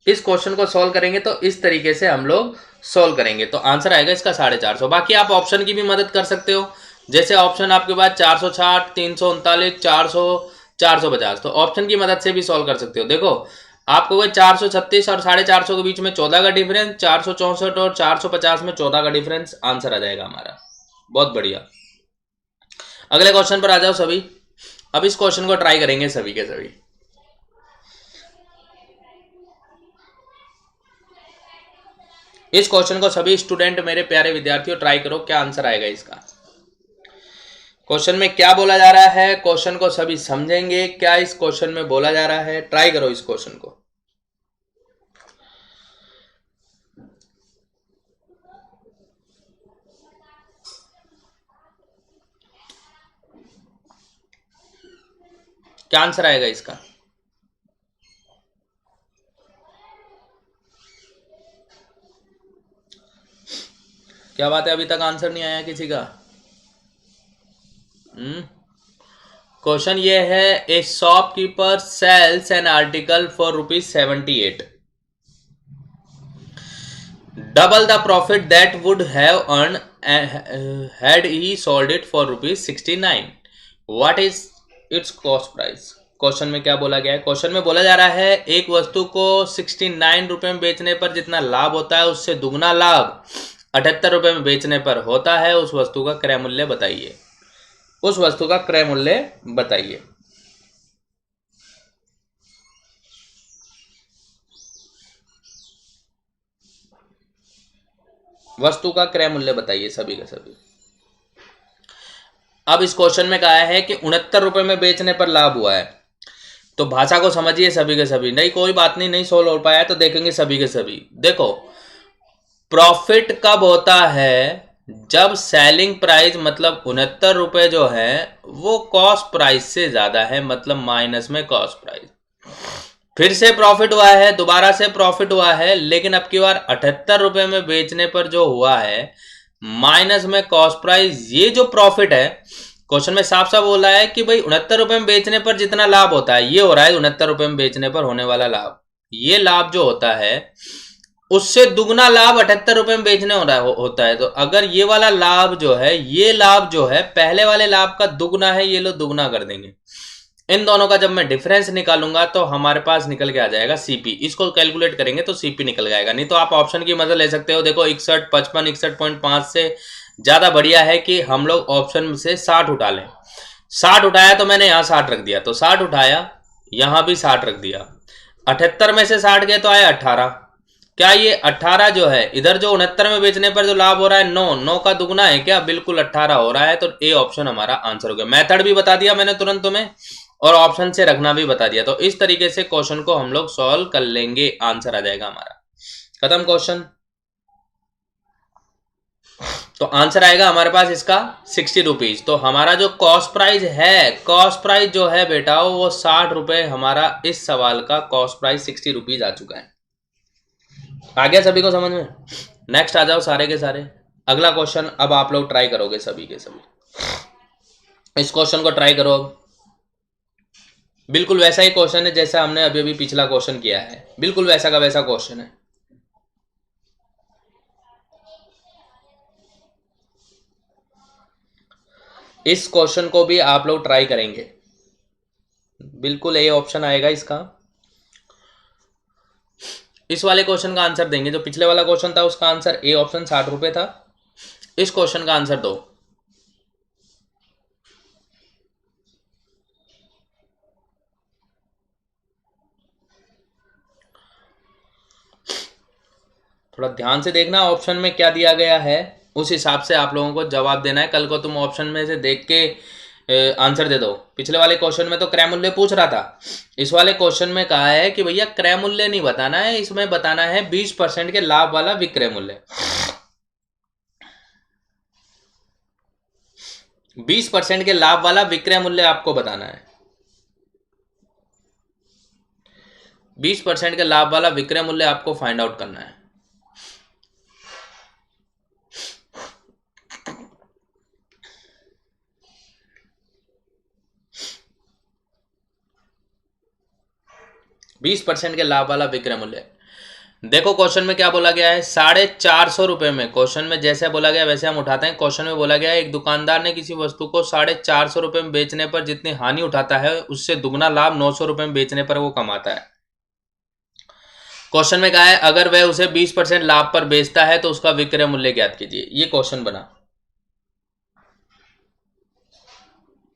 इस क्वेश्चन को सॉल्व करेंगे तो इस तरीके से हम लोग सॉल्व करेंगे, तो आंसर आएगा इसका 450। बाकी आप ऑप्शन की भी मदद कर सकते हो, जैसे ऑप्शन आपके पास 460, 339, 400, 450, तो ऑप्शन की मदद से भी सॉल्व कर सकते हो। देखो आपको कोई 436 और 450 के बीच में 14 का डिफरेंस, 464 और 450 में 14 का डिफरेंस, आंसर आ जाएगा हमारा। बहुत बढ़िया, अगले क्वेश्चन पर आ जाओ सभी। अब इस क्वेश्चन को ट्राई करेंगे सभी के सभी। इस क्वेश्चन को सभी स्टूडेंट मेरे प्यारे विद्यार्थियों ट्राई करो, क्या आंसर आएगा इसका। क्वेश्चन में क्या बोला जा रहा है, क्वेश्चन को सभी समझेंगे, क्या इस क्वेश्चन में बोला जा रहा है। ट्राई करो इस क्वेश्चन को। क्या आंसर आएगा इसका। क्या बात है, अभी तक आंसर नहीं आया किसी का। क्वेश्चन ये है, a shopkeeper sells an article for ₹78। Double the profit that would have earn had he sold it for ₹69। What is its cost price. Question में क्या बोला गया है? क्वेश्चन में बोला जा रहा है एक वस्तु को 69 रुपए में बेचने पर जितना लाभ होता है उससे दुगना लाभ 78 रुपए में बेचने पर होता है। उस वस्तु का क्रय मूल्य बताइए। उस वस्तु का क्रय मूल्य बताइए। वस्तु का क्रय मूल्य बताइए सभी के सभी। अब इस क्वेश्चन में कहा है कि 69 रुपए में बेचने पर लाभ हुआ है, तो भाषा को समझिए सभी के सभी। नहीं कोई बात नहीं, नहीं सोल्व हो पाया तो देखेंगे सभी के सभी। देखो प्रॉफिट कब होता है? जब सेलिंग प्राइस मतलब 69 रुपए जो है वो कॉस्ट प्राइस से ज्यादा है, मतलब माइनस में कॉस्ट प्राइस। फिर से प्रॉफिट हुआ है, दोबारा से प्रॉफिट हुआ है, लेकिन अब की बार 78 रुपए में बेचने पर जो हुआ है माइनस में कॉस्ट प्राइस। ये जो प्रॉफिट है क्वेश्चन में साफ साफ बोला है कि भाई 69 रुपए में बेचने पर जितना लाभ होता है ये हो रहा है 69 रुपए में बेचने पर होने वाला लाभ। ये लाभ जो होता है उससे दुगना लाभ 78 रुपए में बेचने हो रहा होता है। तो अगर ये वाला लाभ जो है, ये लाभ जो है पहले वाले लाभ का दुगना है, ये लोग दुगना कर देंगे। इन दोनों का जब मैं डिफरेंस निकालूंगा तो हमारे पास निकल के आ जाएगा सीपी। इसको कैलकुलेट करेंगे तो सीपी निकल जाएगा। नहीं तो आप ऑप्शन की मदद ले सकते हो। देखो 61, 55, 61.5 से ज्यादा बढ़िया है कि हम लोग ऑप्शन से 60 उठा लें। 60 उठाया तो मैंने यहाँ 60 रख दिया, तो 60 उठाया, यहां भी 60 रख दिया। 78 में से 60 गए तो आया 18। क्या ये 18 जो है इधर जो 69 में बेचने पर जो लाभ हो रहा है 9 का दुगना है क्या? बिल्कुल 18 हो रहा है। तो ए ऑप्शन हमारा आंसर हो गया। मेथड भी बता दिया मैंने तुरंत तुम्हें, और ऑप्शन से रखना भी बता दिया। तो इस तरीके से क्वेश्चन को हम लोग सॉल्व कर लेंगे, आंसर आ जाएगा हमारा। खत्म क्वेश्चन। तो आंसर आएगा हमारे पास इसका 60 रुपीज। तो हमारा जो कॉस्ट प्राइस है, कॉस्ट प्राइस जो है बेटा वो 60 रुपए हमारा इस सवाल का कॉस्ट प्राइस 60 रुपीज आ चुका है। आ गया सभी को समझ में? नेक्स्ट आ जाओ सारे के सारे। अगला क्वेश्चन अब आप लोग ट्राई करोगे सभी के सभी। इस क्वेश्चन को ट्राई करो। बिल्कुल वैसा ही क्वेश्चन है जैसा हमने अभी अभी पिछला क्वेश्चन किया है, बिल्कुल वैसा का वैसा क्वेश्चन है। इस क्वेश्चन को भी आप लोग ट्राई करेंगे। बिल्कुल ए ऑप्शन आएगा इसका। इस वाले क्वेश्चन का आंसर देंगे। जो पिछले वाला क्वेश्चन था उसका आंसर ए ऑप्शन 60 रुपए था। इस क्वेश्चन का आंसर दो। थोड़ा ध्यान से देखना ऑप्शन में क्या दिया गया है, उस हिसाब से आप लोगों को जवाब देना है। कल को तुम ऑप्शन में से देख के आंसर दे दो। पिछले वाले क्वेश्चन में तो क्रय मूल्य पूछ रहा था, इस वाले क्वेश्चन में कहा है कि भैया क्रय मूल्य नहीं बताना है, इसमें बताना है 20% के लाभ वाला विक्रय मूल्य। 20% के लाभ वाला विक्रय मूल्य आपको बताना है। 20% के लाभ वाला विक्रय मूल्य आपको फाइंड आउट करना है। बीस % के लाभ वाला विक्रय मूल्य। देखो क्वेश्चन में क्या बोला गया है, 450 रुपए में। क्वेश्चन में जैसे बोला गया वैसे हम उठाते हैं। क्वेश्चन में बोला गया है एक दुकानदार ने किसी वस्तु को 450 रुपए में बेचने पर जितनी हानि उठाता है उससे दुगना लाभ 900 रुपए में बेचने पर वो कमाता है। क्वेश्चन में कहा है अगर वह उसे 20% लाभ पर बेचता है तो उसका विक्रय मूल्य ज्ञात कीजिए। ये क्वेश्चन बना।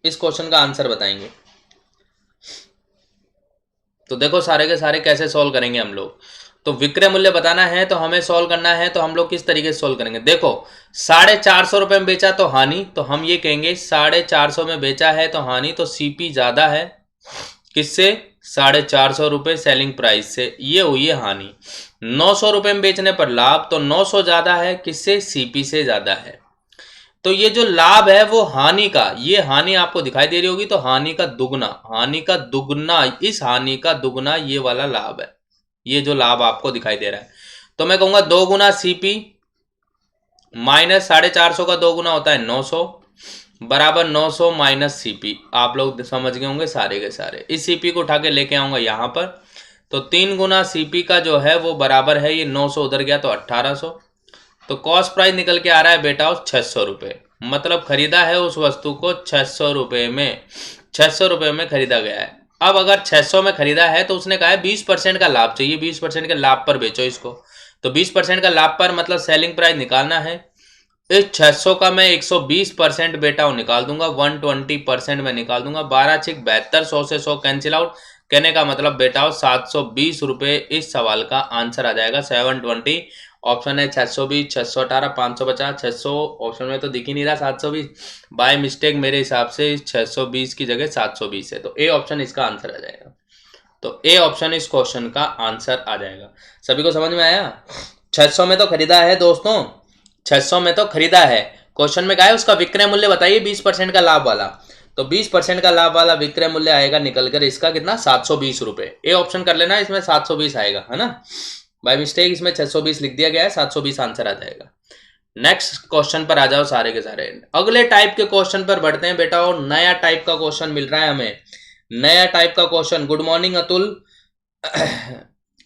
इस क्वेश्चन का आंसर बताएंगे। तो देखो सारे के सारे कैसे सॉल्व करेंगे हम लोग। तो विक्रय मूल्य बताना है तो हमें सॉल्व करना है, तो हम लोग किस तरीके से सॉल्व करेंगे। देखो 450 रुपए में बेचा तो हानि, तो हम ये कहेंगे 450 में बेचा है तो हानि, तो सीपी ज्यादा है किससे? 450 रुपए सेलिंग प्राइस से, ये हुई है हानि। 900 रुपए में बेचने पर लाभ, तो 900 ज्यादा है किससे? सीपी से ज्यादा है। तो ये जो लाभ है वो हानि का, ये हानि आपको दिखाई दे रही होगी, तो हानि का दुगना, हानि का दुगना, इस हानि का दुगना ये वाला लाभ है। ये जो लाभ आपको दिखाई दे रहा है, तो मैं कहूंगा 2 गुना सीपी माइनस 450 का 2 गुना होता है 900 बराबर 900 माइनस सीपी। आप लोग समझ गए होंगे सारे के सारे। इस सीपी को उठा के लेके आऊंगा यहां पर, तो 3 गुना सीपी का जो है वो बराबर है, ये 900 उधर गया तो 1800 तो कॉस्ट प्राइस निकल के आ रहा है बेटा 600 रुपये, मतलब खरीदा है उस वस्तु को 600 रुपये में, 600 रुपये में खरीदा गया है। अब अगर 600 में खरीदा है तो उसने कहा है 20% का लाभ चाहिए, 20% के लाभ पर बेचो इसको। तो 20% का लाभ पर मतलब सेलिंग प्राइस निकालना है। इस 600 का मैं 120% बेटा निकाल दूंगा, 120% में निकाल दूंगा, 12 छिक 72, 100 से 100 कैंसिल आउट। कहने का मतलब बेटा 720 रुपये इस सवाल का आंसर आ जाएगा, 720। ऑप्शन है 620, 618, 550, 600 ऑप्शन में तो दिख ही नहीं रहा 720, बाय मिस्टेक मेरे हिसाब से 620 की जगह 720 है, तो ए ऑप्शन इसका आंसर आ जाएगा। तो ए ऑप्शन इस क्वेश्चन का आंसर आ जाएगा। सभी को समझ में आया? 600 में तो खरीदा है दोस्तों, 600 में तो खरीदा है। क्वेश्चन में कहा है उसका विक्रय मूल्य बताइए 20% का लाभ वाला। तो 20% का लाभ वाला विक्रय मूल्य आएगा निकलकर इसका कितना, 720 रुपये। ए ऑप्शन कर लेना, इसमें 720 आएगा, है ना। बाय मिस्टेक इसमें 620 लिख दिया गया है, 720 आंसर आ जाएगा। नेक्स्ट क्वेश्चन पर आ जाओ सारे के सारे। अगले टाइप के क्वेश्चन पर बढ़ते हैं बेटा, और नया टाइप का क्वेश्चन मिल रहा है हमें, नया टाइप का क्वेश्चन। Good morning Atul.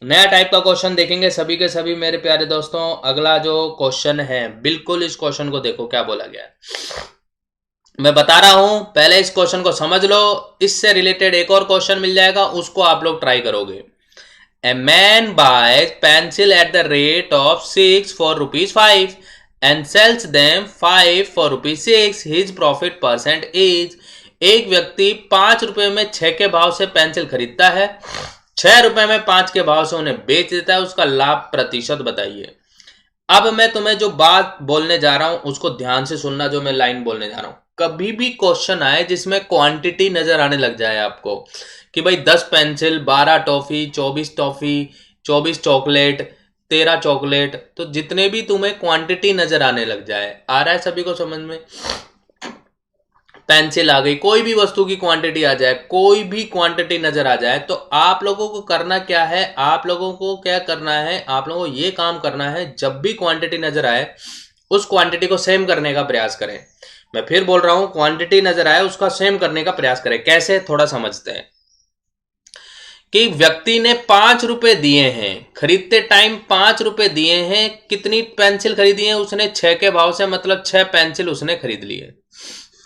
नया टाइप का क्वेश्चन देखेंगे सभी के सभी मेरे प्यारे दोस्तों। अगला जो क्वेश्चन है, बिल्कुल इस क्वेश्चन को देखो क्या बोला गया है, मैं बता रहा हूं, पहले इस क्वेश्चन को समझ लो, इससे रिलेटेड एक और क्वेश्चन मिल जाएगा, उसको आप लोग ट्राई करोगे। A man buys pencil at the rate of 6 for rupees 5 and sells them 5 for rupees 6. His profit percent is। एक व्यक्ति 5 रुपए में 6 के भाव से पेंसिल खरीदता है, 6 रुपए में 5 के भाव से उन्हें बेच देता है, उसका लाभ प्रतिशत बताइए। अब मैं तुम्हें जो बात बोलने जा रहा हूं उसको ध्यान से सुनना, जो मैं लाइन बोलने जा रहा हूं। कभी भी क्वेश्चन आए जिसमें क्वांटिटी नजर आने लग जाए आपको कि भाई 10 pencil, 12 toffee, 24 toffee, 24 chocolate, 13 chocolate, तो जितने भी तुम्हें क्वांटिटी नजर आने लग जाए, आ रहा है सभी को समझ में? पेंसिल आ गई, कोई भी वस्तु की क्वांटिटी आ जाए, कोई भी क्वांटिटी नजर आ जाए, तो आप लोगों को करना क्या है, आप लोगों को क्या करना है, आप लोगों को ये काम करना है, जब भी क्वांटिटी नजर आए उस क्वांटिटी को सेम करने का प्रयास करें। मैं फिर बोल रहा हूं, क्वांटिटी नजर आए उसका सेम करने का प्रयास करें। कैसे, थोड़ा समझते हैं। कि व्यक्ति ने 5 रुपए दिए हैं, खरीदते टाइम 5 रुपए दिए हैं, कितनी पेंसिल खरीदी है उसने, 6 के भाव से, मतलब 6 पेंसिल उसने खरीद लिए।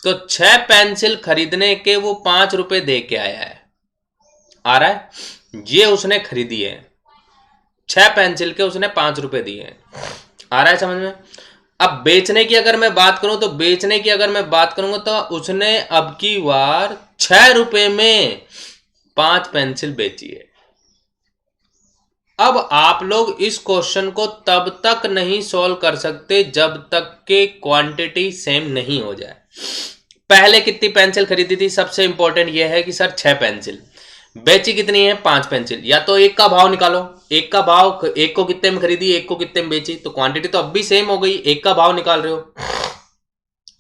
तो 6 पेंसिल खरीदने के वो 5 रुपए दे के आया है, आ रहा है, ये उसने खरीदी है, 6 पेंसिल के उसने 5 रुपए दिए हैं, आ रहा है समझ में? अब बेचने की अगर मैं बात करूं, तो बेचने की अगर मैं बात करूंगा तो उसने अब की बार 6 रुपए में 5 पेंसिल बेची है। अब आप लोग इस क्वेश्चन को तब तक नहीं सॉल्व कर सकते जब तक के क्वांटिटी सेम नहीं हो जाए। पहले कितनी पेंसिल खरीदी थी, सबसे इंपॉर्टेंट यह है कि सर 6 पेंसिल, बेची कितनी है, 5 पेंसिल। या तो एक का भाव निकालो, एक का भाव, एक को कितने में खरीदी, एक को कितने में बेची, तो क्वांटिटी तो अब भी सेम हो गई, एक का भाव निकाल रहे हो,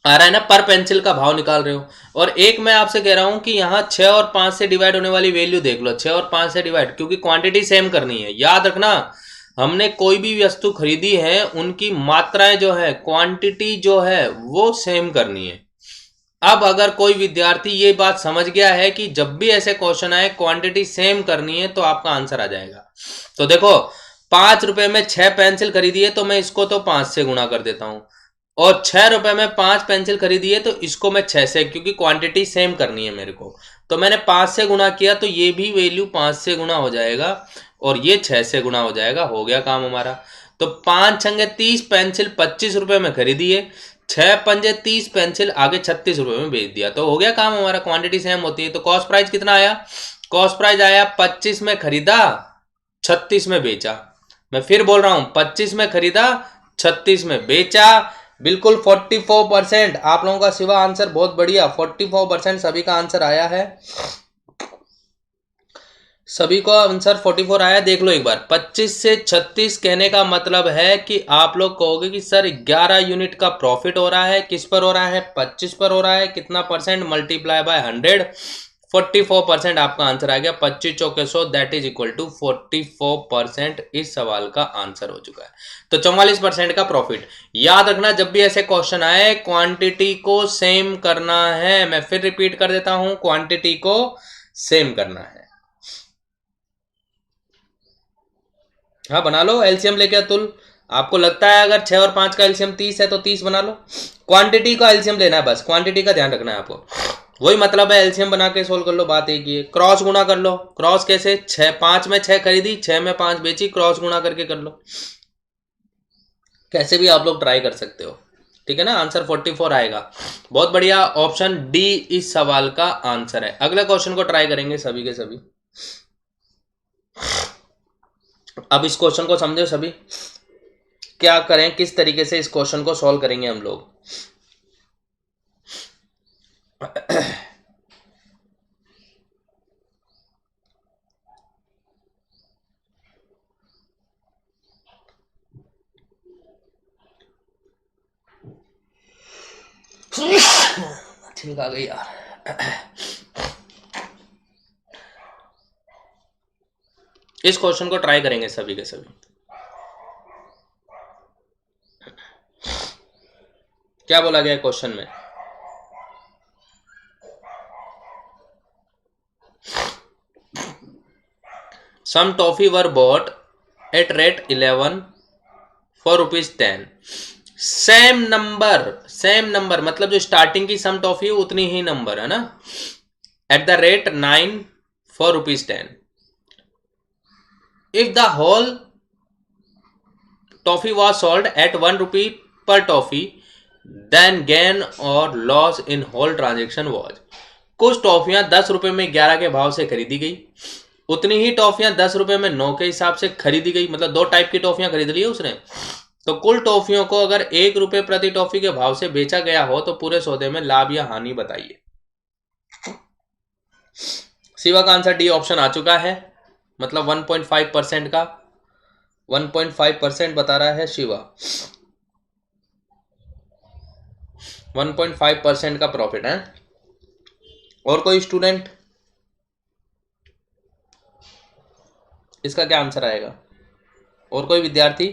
आ रहा है ना, पर पेंसिल का भाव निकाल रहे हो। और एक मैं आपसे कह रहा हूं कि यहां 6 और 5 से डिवाइड होने वाली वैल्यू देख लो, 6 और 5 से डिवाइड, क्योंकि क्वांटिटी सेम करनी है। याद रखना, हमने कोई भी वस्तु खरीदी है, उनकी मात्राएं जो है, क्वांटिटी जो है वो सेम करनी है। अब अगर कोई विद्यार्थी ये बात समझ गया है कि जब भी ऐसे क्वेश्चन आए क्वांटिटी सेम करनी है, तो आपका आंसर आ जाएगा। तो देखो, 5 रुपए में 6 पेंसिल खरीदी है, तो मैं इसको तो 5 से गुणा कर देता हूं, और 6 रुपए में 5 पेंसिल खरीदी है, तो इसको मैं 6 से, क्योंकि क्वांटिटी सेम करनी है मेरे को, तो मैंने 5 से गुणा किया, तो ये भी वैल्यू 5 से गुणा हो जाएगा और ये 6 से गुणा हो जाएगा। हो गया काम हमारा। तो 5 छंगे 30 पेंसिल 25 रुपए में खरीदी है, 6 पंजे 30 पेंसिल आगे 36 रुपए में बेच दिया, तो हो गया काम हमारा, क्वांटिटी सेम होती है। तो कॉस्ट प्राइस कितना आया, कॉस्ट प्राइस आया 25 में खरीदा, 36 में बेचा। मैं फिर बोल रहा हूं, 25 में खरीदा, 36 में बेचा, बिल्कुल 44%। आप लोगों का शिवा आंसर बहुत बढ़िया, 44% सभी का आंसर आया है, सभी को आंसर 44 आया। देख लो एक बार, 25 से 36 कहने का मतलब है कि आप लोग कहोगे कि सर 11 यूनिट का प्रॉफिट हो रहा है, किस पर हो रहा है, 25 पर हो रहा है, कितना परसेंट, मल्टीप्लाई बाय 100, 44% आपका आंसर आ गया। 25 चौके 100 दैट इज इक्वल टू 44%। इस सवाल का आंसर हो चुका है। तो 44% का प्रॉफिट। याद रखना, जब भी ऐसे क्वेश्चन आए क्वांटिटी को सेम करना है। मैं फिर रिपीट कर देता हूं, क्वांटिटी को सेम करना है। हाँ बना लो एलसीएम लेके अतुल, आपको लगता है अगर 6 और 5 का एलसीएम 30 है तो 30 बना लो। क्वांटिटी का एलसीएम लेना है, बस क्वांटिटी का ध्यान रखना है आपको। वही मतलब है, एलसीएम बना के सोल्व कर लो, बात एक ही है। क्रॉस गुणा कर लो। क्रॉस कैसे? 6 5 में 6 खरीदी, 6 में 5 बेची, क्रॉस गुणा करके कर लो। कैसे भी आप लोग ट्राई कर सकते हो, ठीक है ना। आंसर 44 आएगा। बहुत बढ़िया, ऑप्शन डी इस सवाल का आंसर है। अगले क्वेश्चन को ट्राई करेंगे सभी के सभी। अब इस क्वेश्चन को समझो सभी, क्या करें, किस तरीके से इस क्वेश्चन को सॉल्व करेंगे हम लोग। ठीक आ गई यार। इस क्वेश्चन को ट्राई करेंगे सभी के सभी। क्या बोला गया क्वेश्चन में? Some toffee were bought at rate 11 for ₹10। Same number मतलब जो स्टार्टिंग की सम टॉफी है उतनी ही नंबर है ना, at the rate 9 for ₹10। If the whole toffee was sold at ₹1 पर टॉफी, देन गेन और loss in whole transaction was. कुछ टॉफियां 10 रुपए में 11 के भाव से खरीदी गई, उतनी ही टॉफियां 10 रुपए में 9 के हिसाब से खरीदी गई, मतलब 2 टाइप की टॉफियां खरीद ली उसने। तो कुल टॉफियों को अगर ₹1 प्रति टॉफी के भाव से बेचा गया हो तो पूरे सौदे में लाभ या हानि बताइए। शिवा का आंसर डी ऑप्शन आ चुका है, मतलब 1.5% का 1.5% बता रहा है शिवा। 1.5% का प्रॉफिट है। और कोई स्टूडेंट, इसका क्या आंसर आएगा? और कोई विद्यार्थी?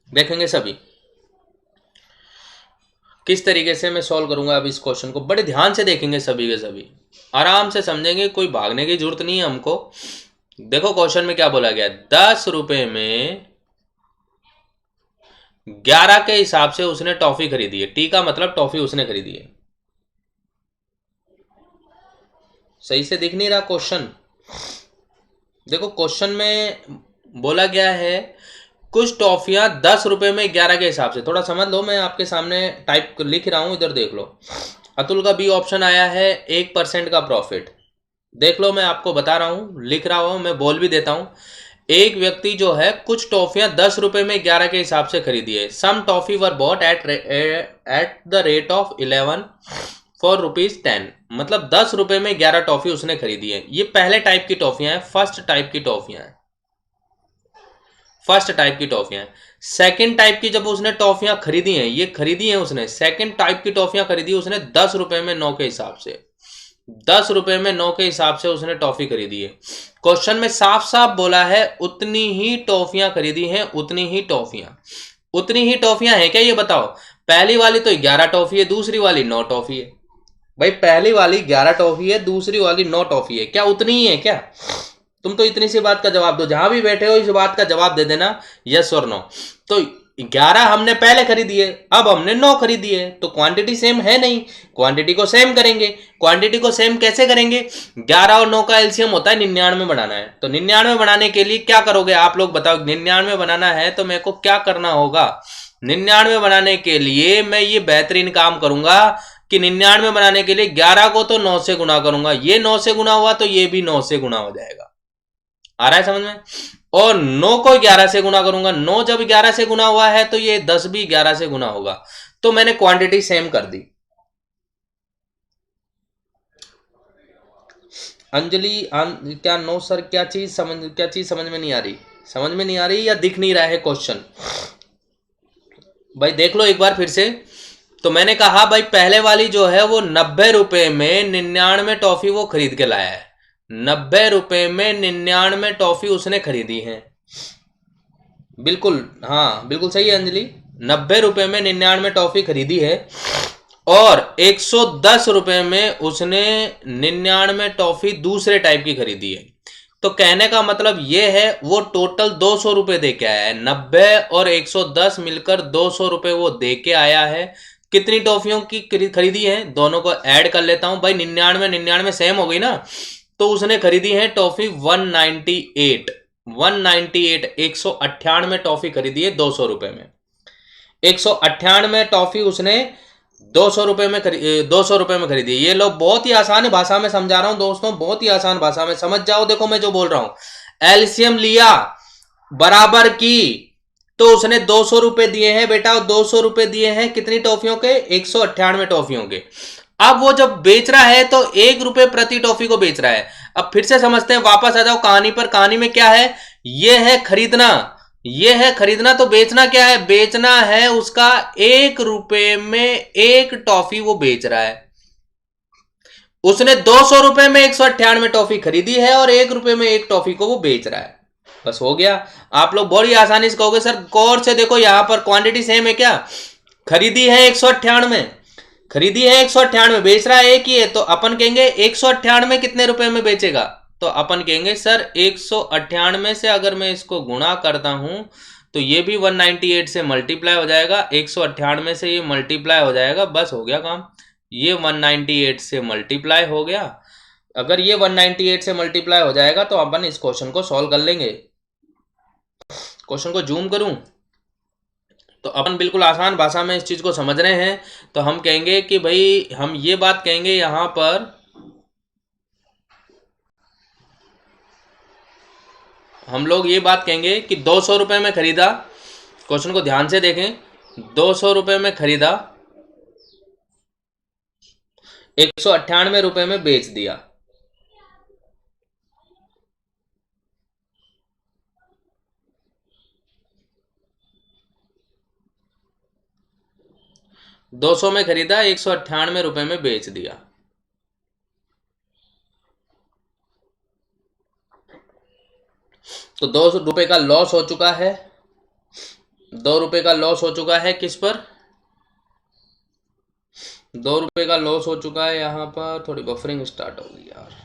देखेंगे सभी किस तरीके से मैं सॉल्व करूंगा। अब इस क्वेश्चन को बड़े ध्यान से देखेंगे सभी के सभी, आराम से समझेंगे, कोई भागने की जरूरत नहीं है हमको। देखो क्वेश्चन में क्या बोला गया, 10 रुपए में 11 के हिसाब से उसने टॉफी खरीदी है। टी का मतलब टॉफी उसने खरीदी है। सही से दिख नहीं रहा क्वेश्चन? देखो क्वेश्चन में बोला गया है कुछ टॉफियां 10 रुपए में 11 के हिसाब से। थोड़ा समझ लो, मैं आपके सामने टाइप लिख रहा हूं, इधर देख लो। अतुल का बी ऑप्शन आया है 1% का प्रॉफिट। देख लो, मैं आपको बता रहा हूं, लिख रहा हूं, मैं बोल भी देता हूं। एक व्यक्ति जो है कुछ टॉफियां 10 रुपए में 11 के हिसाब से खरीदी है। Some toffee were bought at the rate of 11 for ₹10, मतलब 10 रुपए में 11 टॉफी उसने खरीदी है। ये पहले टाइप की टॉफियां हैं, फर्स्ट टाइप की टॉफियां हैं, फर्स्ट टाइप की टॉफियां। सेकंड टाइप की जब उसने टॉफियां खरीदी हैं, ये खरीदी हैं उसने, सेकंड टाइप की टॉफियां खरीदी उसने 10 रुपए में 9 के हिसाब से। 10 रुपए में 9 के हिसाब से उसने टॉफी खरीदी है। क्वेश्चन में साफ साफ बोला है उतनी ही टॉफियां खरीदी हैं, उतनी ही टॉफियां। उतनी ही टॉफियां हैं क्या, ये बताओ। पहली वाली तो 11 टॉफी है, दूसरी वाली 9 टॉफी है। भाई पहली वाली 11 टॉफी है, दूसरी वाली 9 टॉफी है, क्या उतनी ही है क्या? तुम तो इतनी सी बात का जवाब दो, जहां भी बैठे हो इस बात का जवाब दे देना, यस और नो। तो 11 हमने पहले खरीदी है, अब हमने 9 खरीदी है, तो क्वांटिटी सेम है नहीं, क्वांटिटी को सेम करेंगे। क्वांटिटी को सेम कैसे करेंगे? 11 और 9 का एलसीएम होता है 99 बनाना है। तो 99 बनाने के लिए क्या करोगे आप लोग बताओ? 99 बनाना है तो मेरे को क्या करना होगा? 99 बनाने के लिए मैं ये बेहतरीन काम करूंगा कि 99 बनाने के लिए 11 को तो 9 से गुना करूंगा, ये 9 से गुना हुआ तो ये भी 9 से गुना हो जाएगा। आ रहा है समझ में? और 9 को 11 से गुना करूंगा, 9 जब 11 से गुना हुआ है तो ये 10 भी 11 से गुना होगा। तो मैंने क्वांटिटी सेम कर दी। अंजलि क्या नो सर, क्या चीज समझ में नहीं आ रही? समझ में नहीं आ रही या दिख नहीं रहा है क्वेश्चन? भाई देख लो एक बार फिर से। तो मैंने कहा भाई पहले वाली जो है वो 90 रुपए में 99 टॉफी वो खरीद के लाया है। 90 रुपए में 99 टॉफी उसने खरीदी है। बिल्कुल, हाँ बिल्कुल सही है अंजलि, 90 रुपए में 99 टॉफी खरीदी है। और 110 रुपए में उसने 99 टॉफी दूसरे टाइप की खरीदी है। तो कहने का मतलब ये है वो टोटल 200 रुपए दे के आया है। 90 और 110 मिलकर 200 रुपए वो दे के आया है। कितनी टॉफियों की खरीदी है, दोनों को ऐड कर लेता हूं भाई। 99 99 सेम हो गई ना, तो उसने खरीदी है टॉफी 198। 198 198 टॉफी खरीदी है 200 रुपए में। 198 टॉफी उसने 200 रुपए में खरीदी। ये लोग बहुत ही आसान भाषा में समझा रहा हूं दोस्तों, बहुत ही आसान भाषा में समझ जाओ। देखो मैं जो बोल रहा हूं, एलसीएम लिया बराबर की, तो उसने 200 रुपए दिए हैं बेटा, 200 रुपए दिए हैं कितनी टॉफियों के, 198 टॉफियों के। अब वो जब बेच रहा है तो 1 रुपए प्रति टॉफी को बेच रहा है। अब फिर से समझते हैं, वापस आ जाओ कहानी पर। कहानी में क्या है, ये है खरीदना, ये है खरीदना। तो बेचना क्या है, बेचना है उसका 1 रुपए में एक टॉफी वो बेच रहा है। उसने 200 रुपए में 198 टॉफी खरीदी है और 1 रुपए में एक टॉफी को वो बेच रहा है। बस हो गया। आप लोग बड़ी आसानी से कहोगे सर गौर से देखो यहां पर क्वांटिटी सेम है क्या, खरीदी है 198, खरीदी है 198, बेच रहा है एक ही है। तो अपन कहेंगे 198 कितने रुपए में बेचेगा, तो अपन कहेंगे सर 198 से अगर मैं इसको गुणा करता हूं तो ये भी 198 से मल्टीप्लाई हो जाएगा, 198 से ये मल्टीप्लाई हो जाएगा, बस हो गया काम। ये 198 से मल्टीप्लाई हो गया। अगर ये 198 से मल्टीप्लाई हो जाएगा तो अपन इस क्वेश्चन को सॉल्व कर लेंगे। क्वेश्चन को जूम करूं तो अपन बिल्कुल आसान भाषा में इस चीज को समझ रहे हैं। तो हम कहेंगे कि भाई, हम ये बात कहेंगे यहां पर, हम लोग ये बात कहेंगे कि 200 रुपए में खरीदा, क्वेश्चन को ध्यान से देखें, 200 रुपए में खरीदा, 198 रुपए में बेच दिया। दो सौ में खरीदा, 198 रुपए में बेच दिया। तो 2 रुपए का लॉस हो चुका है, 2 रुपए का लॉस हो चुका है किस पर, 2 रुपए का लॉस हो चुका है। यहां पर थोड़ी बफरिंग स्टार्ट होगी यार।